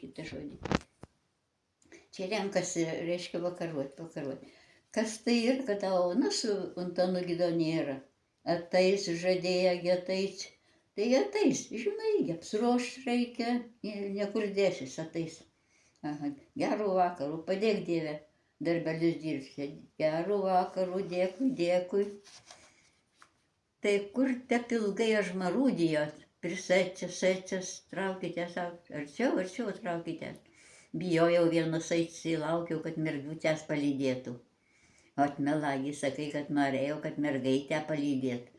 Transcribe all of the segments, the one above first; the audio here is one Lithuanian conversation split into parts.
kitą žodį. Čia renkasi, reiškia, vakaruot. Kas tai ir, kad Ona su Antanu Gidoniera ateis, žadėję ateis. Tai ateis, žinai, apsiruoš reikia, niekur dėsis ateis. Aha, gerų vakarų, padėk Dieve, darbelius dirbti. Gerų vakarų, dėkui. Tai kur tep ilgai aš marūdijot, prisėčias, traukitės, arčiau traukitės. Bijojau vienus eiti, laukiau, kad mergiutės palydėtų. O melagi sakai, kad norėjau, kad mergaitę palydėtų.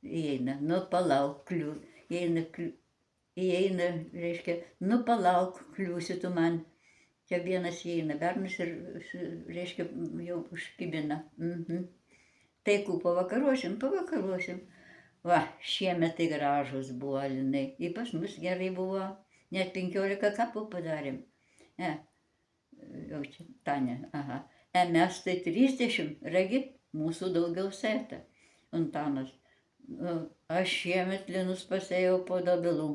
Įeina, nu palauk, įeina, reiškia, nu palauk, kliūsi tu man. Čia vienas įeina, bernas ir, reiškia, jau užkibina. Tai pavakaruosim. Va, šiemet tai gražus buvo, Linai. Ir pas mus gerai buvo. Net 15 kapų padarėm. Jau čia, Tane, aha. Mes tai 30, regi, mūsų daugiau sėta. Antanas, aš šiemet linus pasėjau po dobilų.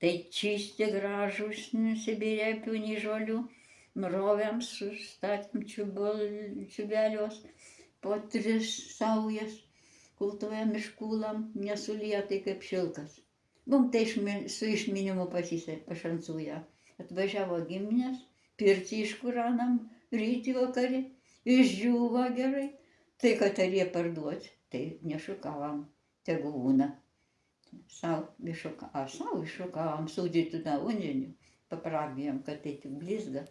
Tai čisti gražus, Sibirėpių, nei žolių, rovėms statėm čiubelios, po 3 saujas, kultuojam iškūlam, nesulietai kaip šilkas. Mums tai su išminimu pašansuoja. Atvažiavo giminės, pirtį iškūranam, rytį vakarį, išdžiūva gerai. Tai kad ar jie parduoti, tai nešukavam, tegu būna. Sau iššukavam, sūdytų tą undinių, papragijom, kad tai tik blizga.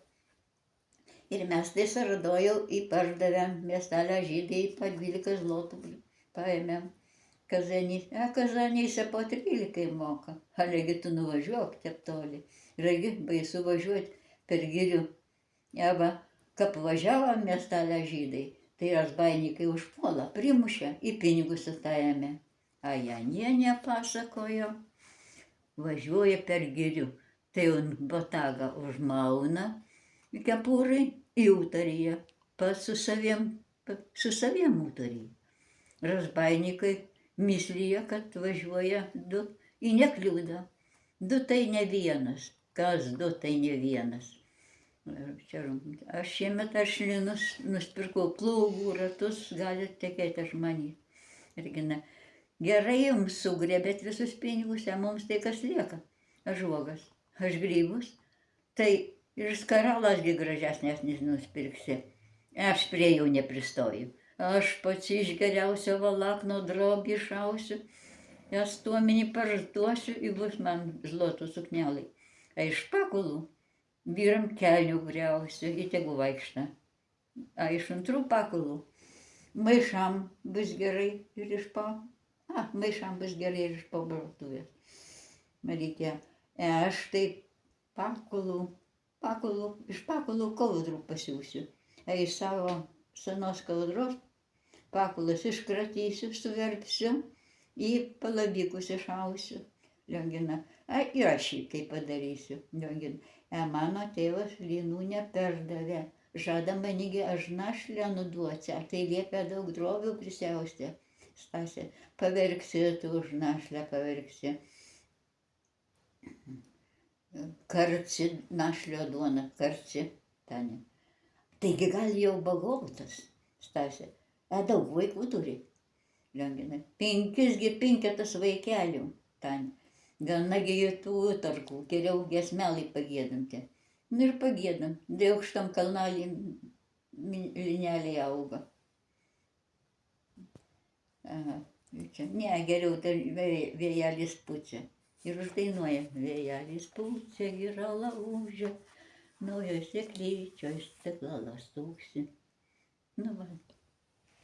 Ir mes tai Saradojau įpardavėm, miestelę žydai po 12 zlotų paėmėm. Kazanyse po 13 moka. Alegi tu nuvažiuok taip toli. Regi, baisu važiuoti per girių. Eba, kaip važiavom miestelę žydai, tai razbainikai užpuola, primušė, į pinigus atėjame. A jie nepasakojo. Važiuoja per girių. Tai botagą užmauna kepūrai į utaryje. Pats su saviem utaryje. Razbainikai mislyje, kad važiuoja 2 į nekliūdą. 2 tai ne vienas. Kas 2 tai ne vienas. Aš šiemet linus nusipirkau plūgų ratus, galite tekėti aš manį. Irgina, gerai jums sugrebėt visus pinigus, mums tai kas lieka. Aš uogas, aš grybus. Tai ir skaralasgi gražesnės nusipirksi. Aš prie jų nepristoju. Aš pats iš geriausio valakno drobį šausiu, jas tuomenį parduosiu, ir bus man zlotų suknelai. A iš pakulų vyram kelnių griausiu, ir tegu vaikšta. A iš antrų pakulų maišam bus gerai ir iš parduotuvės. Marytė, aš tai iš pakulų kaudrų pasiūsiu. A iš savo senos kaudros pakulas iškratysiu, suverpsiu, į palavikus išausiu. Liongina, ir aš jį kaip padarysiu. Liongina, mano tėvas linų neperdavė. Žada manigi aš našlę nuduoti, tai liepia daug drobių prisiausti. Stasė, paverksi tu už našlę, paverksi. Karci, našlio duona, karci. Tane. Taigi gal jau bagautas, Stasė. Daug vaikų turi. Liongina, 5 vaikelių. Tane. Ganagi jų tų utarkų, geriau giesmelį pagėdinti. Nu ir pagėdam, dėl aukštam kalnalį linelį auga. Aha, čia. Ne, geriau vėjelis pučia. Ir uždainuoja. Vėjelis pučia, gira laužia, naujose klyčios stiklalas tūksi. Nu va.